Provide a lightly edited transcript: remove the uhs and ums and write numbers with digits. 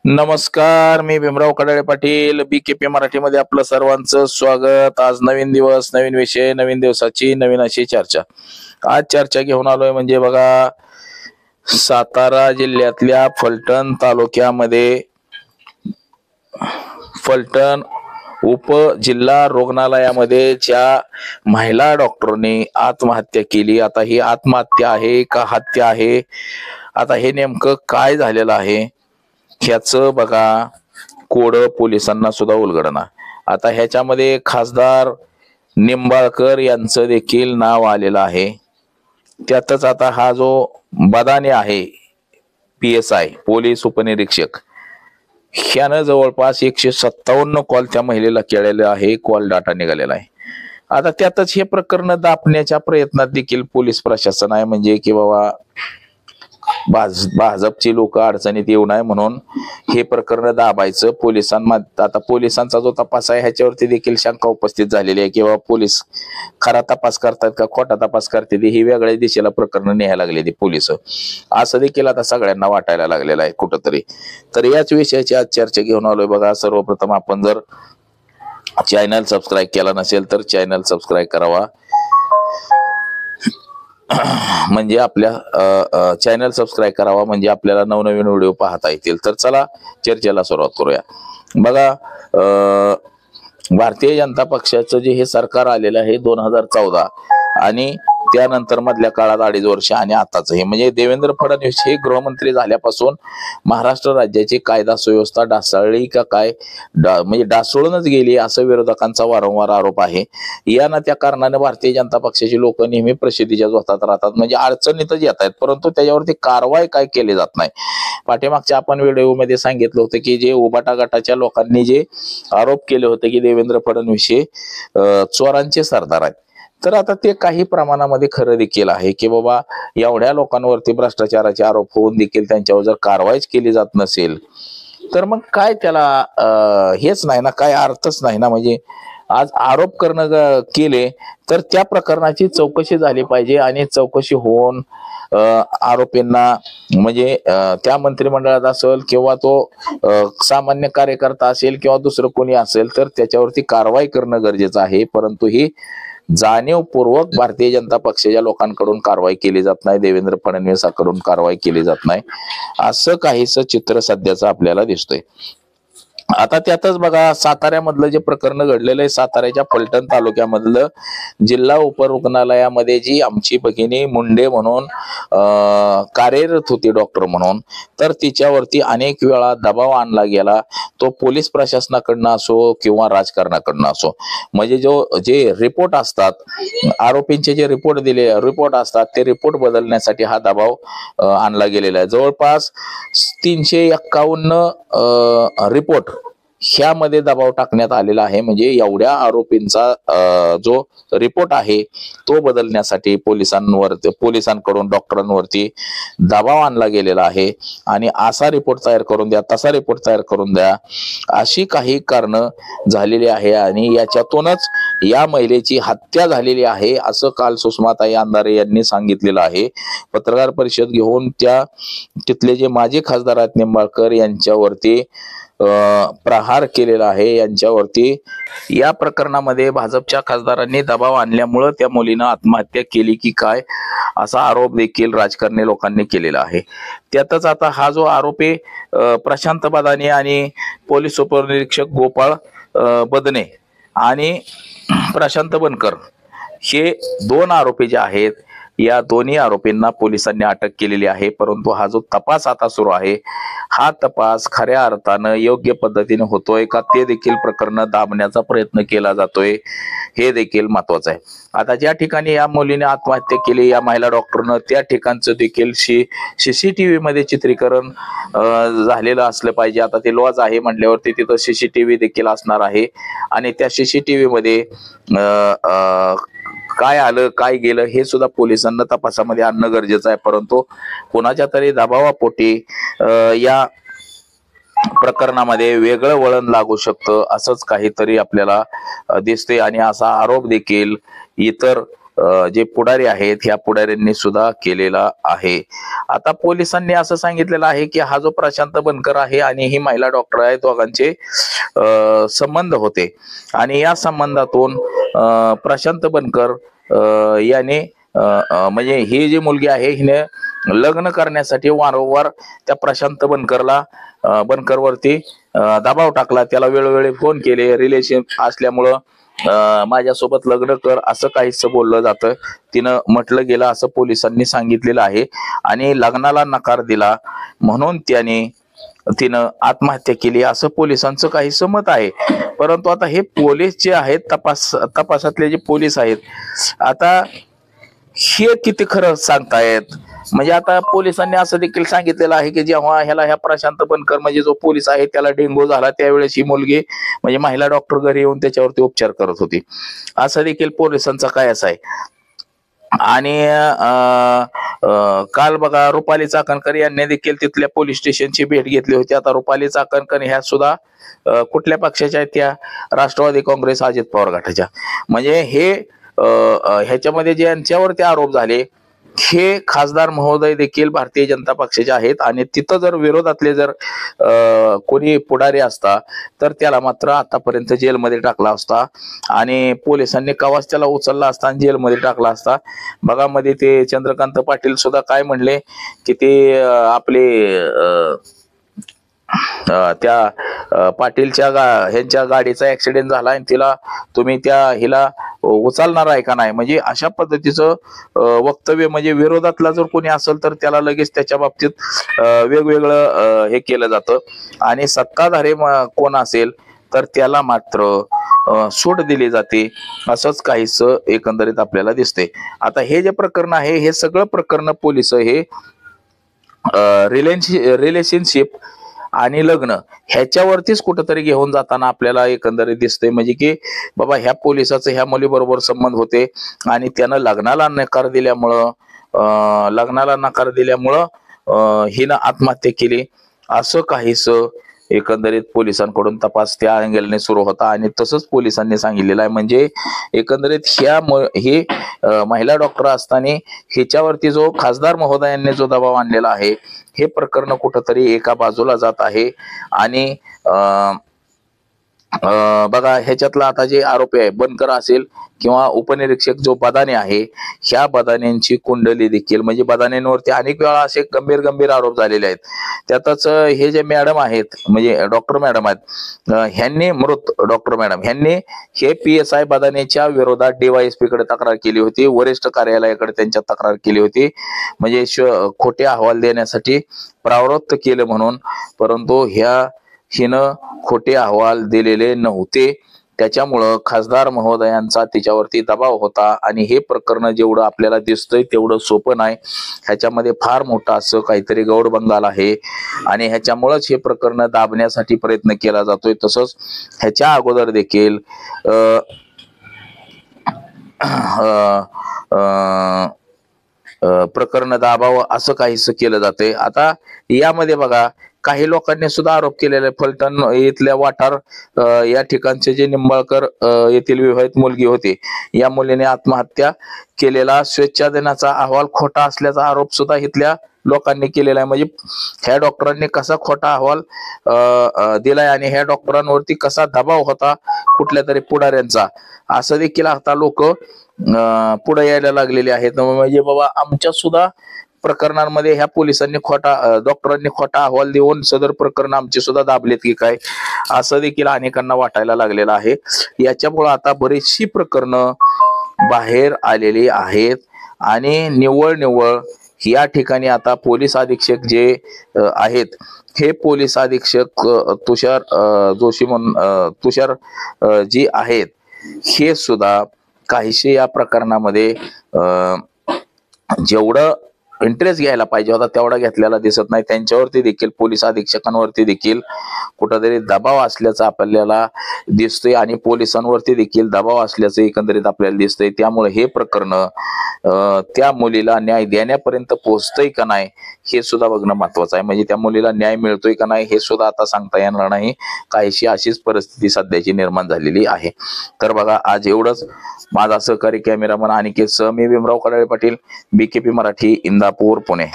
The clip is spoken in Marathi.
नमस्कार, मी भीमराव कडाळे पाटील BKP मराठीमध्ये आपलं सर्वांचं स्वागत। आज नवीन दिवस, नवीन विषय, नवीन दिवसाची नवीन अशी चर्चा। आज चर्चा घेऊन आलोय म्हणजे बघा, सातारा जिल्ह्यातल्या फलटण तालुक्यामध्ये फलटण उपजिल्हा रुग्णालयामध्ये ज्या महिला डॉक्टरने आत्महत्या केली, आता ही आत्महत्या आहे का हत्या आहे, आता हे नेमकं काय झालेलं आहे ह्याचं बघा कोड पोलिसांना सुद्धा उलगडना। आता ह्याच्यामध्ये खासदार निंबाळकर यांचं देखील नाव आलेलं आहे। त्यातच आता हा जो बदाने आहे PSI पोलीस उपनिरीक्षक, ह्यानं जवळपास 157 कॉल त्या महिलेला केलेला आहे, कॉल डाटा निघालेला आहे। आता त्यातच हे प्रकरण दाबण्याच्या प्रयत्नात देखील पोलीस प्रशासन आहे, म्हणजे की बाबा भाजपची लोक अडचणीत येऊ नये म्हणून हे प्रकरण दाबायचं पोलिसांना। आता पोलिसांचा जो तपास आहे ह्याच्यावरती देखील शंका उपस्थित झालेली आहे की बाबा पोलीस खरा तपास करतात का खोटा तपास करतात, ही वेगळ्या दिशेला प्रकरण न्यायला लागले ते पोलिस, असं देखील आता सगळ्यांना वाटायला लागलेलं आहे कुठंतरी। तर याच विषयाची आज चर्चा घेऊन आलोय बघा। सर्वप्रथम आपण जर चॅनल सबस्क्राईब केला नसेल तर चॅनल सबस्क्राईब करावा, म्हणजे आपल्या चॅनल सबस्क्राईब करावा म्हणजे आपल्याला नवनवीन व्हिडिओ पाहता येतील। तर चला चर्चेला सुरुवात करूया। बघा, भारतीय जनता पक्षाचं जे हे सरकार आलेलं आहे 2014 आणि त्यानंतर मधल्या काळात 2.5 वर्ष आणि आताच हे म्हणजे देवेंद्र फडणवीस हे गृहमंत्री झाल्यापासून महाराष्ट्र राज्याची कायदा सुव्यवस्था ढासळली का काय, म्हणजे ढासळूनच गेली असं विरोधकांचा वारंवार आरोप आहे। यानं त्या कारणाने भारतीय जनता पक्षाची लोक नेहमी प्रसिद्धीच्या जोतात राहतात, म्हणजे अडचणीतच येत आहेत, परंतु त्याच्यावरती कारवाई काय केली जात नाही। पाठीमागच्या आपण व्हिडिओमध्ये सांगितलं होतं की जे उबाटा गटाच्या लोकांनी जे आरोप केले होते की देवेंद्र फडणवीस हे चोरांचे सरदार आहेत, तर आता ते काही प्रमाणामध्ये खरं देखील आहे की बाबा एवढ्या लोकांवरती भ्रष्टाचाराचे आरोप होऊन देखील त्यांच्यावर जर कारवाईच केली जात नसेल तर मग काय त्याला हेच नाही ना, काय अर्थच नाही ना। म्हणजे आज आरोप करणं केले तर त्या प्रकरणाची चौकशी झाली पाहिजे आणि चौकशी होऊन आरोपींना म्हणजे त्या मंत्रिमंडळात असेल किंवा तो सामान्य कार्यकर्ता असेल किंवा दुसरं कोणी असेल तर त्याच्यावरती कारवाई करणं गरजेचं आहे। परंतु ही जाणीवपूर्वक भारतीय जनता पक्षाच्या लोकांकडून कारवाई केली जात नाही, देवेंद्र फडणवीसांकडून कारवाई केली जात नाही, असं काहीसं चित्र सध्याचं आपल्याला दिसतंय। आता त्यातच बघा, साताऱ्यामधलं जे प्रकरण घडलेलं आहे, साताऱ्याच्या फलटण तालुक्यामधलं जिल्हा उपरुग्णालयामध्ये जी आमची भगिनी मुंडे म्हणून कार्यरत होती डॉक्टर म्हणून, तर तिच्यावरती अनेक वेळा दबाव आणला गेला, तो पोलीस प्रशासनाकडनं असो किंवा राजकारणाकडनं असो। म्हणजे जे रिपोर्ट असतात, आरोपींचे जे रिपोर्ट असतात ते रिपोर्ट बदलण्यासाठी हा दबाव आणला गेलेला आहे। जवळपास 351 रिपोर्ट ह्यामध्ये दबाव टाकण्यात आलेला आहे, म्हणजे एवढ्या आरोपींचा जो रिपोर्ट आहे तो बदलण्यासाठी पोलिसांकडून डॉक्टरांवरती दबाव आणला गेलेला आहे आणि असा रिपोर्ट तयार करून द्या, तसा रिपोर्ट तयार करून द्या, अशी काही कारणं झालेली आहे आणि याच्यातूनच या महिलेची हत्या झालेली आहे असं काल सुषमाताई अंधारे यांनी सांगितलेलं आहे। पत्रकार परिषद घेऊन तिथले जे माजी खासदार आहेत निंबाळकर यांच्यावरती प्रहार केलेला आहे, यांच्यावरती या प्रकरणामध्ये भाजपच्या खासदारांनी दबाव आणल्यामुळे त्या मुलीनं आत्महत्या केली की काय असा आरोप देखील राजकारणी लोकांनी केलेला आहे। त्यातच आता हा जो आरोपी प्रशांत बदाने आणि पोलीस उपनिरीक्षक गोपाळ बदने आणि प्रशांत बनकर हे 2 आरोपी जे आहेत, या दोन्ही आरोपींना पोलिसांनी अटक केलेली आहे। परंतु हा जो तपास आता सुरू आहे, हा तपास खऱ्या अर्थानं योग्य पद्धतीने होतोय का ते देखील प्रकरण दाबण्याचा प्रयत्न केला जातोय, हे देखील महत्वाचं आहे। आता ज्या ठिकाणी या मुलीने आत्महत्या केली या महिला डॉक्टरनं, त्या ठिकाणचं देखील CCTV मध्ये चित्रीकरण झालेलं असलं पाहिजे। आता ते लॉज आहे म्हटल्यावरती तिथं CCTV देखील असणार आहे आणि त्या CCTV मध्ये काय आलं काय गेलं हे सुद्धा पोलिसांना तपासामध्ये आणणं गरजेचं आहे। परंतु कोणाच्या तरी दबावापोटी या प्रकरणामध्ये वेगळं वळण लागू शकतं असंच काहीतरी आपल्याला दिसते आणि असा आरोप देखील इतर जे पुढारी आहेत ह्या पुढाऱ्यांनी सुद्धा केलेला आहे. आता पोलिसांनी असं सांगितलेलं आहे की हा जो प्रशांत बनकर आहे आणि ही महिला डॉक्टर आहे, दोघांचे संबंध होते आणि या संबंधातून प्रशांत बनकर याने म्हणजे ही जी मुलगी आहे हिने लग्न करण्यासाठी वारंवार त्या प्रशांत बनकरवरती दबाव टाकला, त्याला वेळोवेळी फोन केले, रिलेशन असल्यामुळं माझ्यासोबत लग्न कर असं काहीच बोललं जातं, तिनं म्हटलं गेलं असं पोलिसांनी सांगितलेलं आहे आणि लग्नाला नकार दिला म्हणून तिनं आत्महत्या केली असं पोलिसांचं काहीसं मत आहे. परंतु आता हे पोलीस जे आहेत, तपासातले जे पोलीस आहेत, आता हे किती खरं सांगतायत? म्हणजे आता पोलिसांनी असं देखील सांगितलेलं आहे की जेव्हा ह्या प्रशांत बनकर म्हणजे जो पोलीस आहे त्याला डेंग्यू झाला त्यावेळेस ही मुलगी म्हणजे महिला डॉक्टर घरी येऊन त्याच्यावरती उपचार करत होती, असं देखील पोलिसांचा काय असा आहे. आणि काल बघा रुपाली चाकणकर यांनी देखील तिथल्या पोलीस स्टेशनची भेट घेतली होती. आता रुपाली चाकणकर ह्या सुद्धा कुठल्या पक्षाच्या आहेत? त्या राष्ट्रवादी काँग्रेस अजित पवार गटाच्या. म्हणजे हे ह्याच्यामध्ये जे यांच्यावरती आरोप झाले हे खासदार महोदय देखील भारतीय जनता पक्षाचे आहेत आणि तिथं जर विरोधातले जर कोणी पुढारी असता तर त्याला मात्र आतापर्यंत जेलमध्ये टाकला असता आणि पोलिसांनी कवाच त्याला उचलला असता आणि जेलमध्ये टाकला असता. बघा मध्ये ते चंद्रकांत पाटील सुद्धा काय म्हणले की ते आपले त्या पाटीलच्या ह्यांच्या गाडीचा ऍक्सिडेंट झाला आणि तुम्ही हिला उचलणार आहे का नाही, म्हणजे अशा पद्धतीचं वक्तव्य, म्हणजे विरोधातला जर कोणी असेल तर त्याला लगेच त्याच्या बाबतीत वेगवेगळं हे केलं जातं आणि सत्ताधारी कोण असेल तर त्याला मात्र सूट दिली जाते, असंच काहीच एकंदरीत आपल्याला दिसते. आता हे जे प्रकरण आहे हे सगळं प्रकरण पोलिस हे रिलेशनशिप आणि लग्न ह्याच्यावरतीच कुठंतरी घेऊन जाताना आपल्याला एकंदरीत दिसतंय. म्हणजे की बाबा ह्या पोलिसाचं ह्या मुलीबरोबर संबंध होते आणि त्यानं लग्नाला नकार दिल्यामुळं हिनं आत्महत्या केली असं काहीच एकंदरीत पोलिसांकडून तपास त्या अँगलने सुरू होता आणि तसंच पोलिसांनी सांगितलेलं आहे. म्हणजे एकंदरीत ही महिला डॉक्टर असताना हिच्यावरती जो खासदार महोदयांनी जो दबाव आणलेला आहे हे प्रकरण कुठंतरी एका बाजूला जात आहे आणि बघा ह्याच्यातला आता जे आरोपी आहे बनकर असेल किंवा उपनिरीक्षक जो बदाने आहे, ह्या बदानेंची कुंडली देखील म्हणजे बदानेंवरती अनेक वेळा असे गंभीर आरोप झालेले आहेत. त्यातच हे जे मॅडम आहेत म्हणजे डॉक्टर मॅडम आहेत ह्यांनी डॉक्टर मॅडम ह्यांनी हे PSI बदानेच्या विरोधात DYSP कडे तक्रार केली होती, वरिष्ठ कार्यालयाकडे त्यांच्या तक्रार केली होती, म्हणजे खोटे अहवाल देण्यासाठी प्रवृत्त केलं म्हणून. परंतु हिनं खोटे अहवाल दिलेले नव्हते, त्याच्यामुळं खासदार महोदयांचा तिच्यावरती दबाव होता आणि हे प्रकरण जेवढं आपल्याला दिसतंय तेवढं सोपं नाही, ह्याच्यामध्ये फार मोठा असं काहीतरी गौडबंगाल आहे आणि ह्याच्यामुळंच हे प्रकरण दाबण्यासाठी प्रयत्न केला जातोय. तसंच ह्याच्या अगोदर देखील प्रकरण दाबावं असं काहीच केलं जातंय. आता यामध्ये बघा काही लोकांनी सुद्धा आरोप केलेले, फलटण इथल्या वाठार या ठिकाणचे जे निंबाळकर येथील विवाहित मुलगी होती, या मुलीने आत्महत्या केलेला स्वेच्छादिनाचा अहवाल खोटा असल्याचा आरोप सुद्धा इथल्या लोकांनी केलेला आहे. म्हणजे ह्या डॉक्टरांनी कसा खोटा अहवाल दिलाय आणि ह्या डॉक्टरांवरती कसा दबाव होता कुठल्या तरी पुढाऱ्यांचा, असं देखील आता लोक पुढे यायला लागलेले आहेत. म्हणजे बाबा आमच्या सुद्धा प्रकरणांमध्ये ह्या पोलिसांनी डॉक्टरांनी खोटा अहवाल देऊन सदर प्रकरण आमचे सुद्धा दाबलेत की काय, असं देखील अनेकांना वाटायला लागलेलं आहे. याच्यामुळे आता बरीचशी प्रकरणं बाहेर आलेली आहेत आणि निव्वळ या ठिकाणी आता पोलीस अधीक्षक जे आहेत हे पोलीस अधीक्षक तुषार जोशी म्हणून तुषार जी आहेत हे सुद्धा काहीशी या प्रकरणामध्ये जेवढं इंटरेस्ट घ्यायला पाहिजे होता तेवढा घेतलेला दिसत नाही. त्यांच्यावरती देखील पोलीस अधीक्षकांवरती देखील कुठंतरी दबाव असल्याचं आपल्याला दिसतोय आणि पोलिसांवरती देखील दबाव असल्याचं एकंदरीत आपल्याला दिसतंय. त्यामुळे हे प्रकरण त्या मुलीला न्याय देण्यापर्यंत पोहोचतंय का नाही हे सुद्धा बघणं महत्वाचं आहे. म्हणजे त्या मुलीला न्याय मिळतोय का नाही हे सुद्धा आता सांगता येणार नाही. काहीशी अशीच परिस्थिती सध्याची निर्माण झालेली आहे. तर बघा, आज एवढंच. माझा सहकारी कॅमेरामन अनिकेत सह मी भीमराव कडाळे पाटील, BKP मराठी, इंदापूर, पुणे.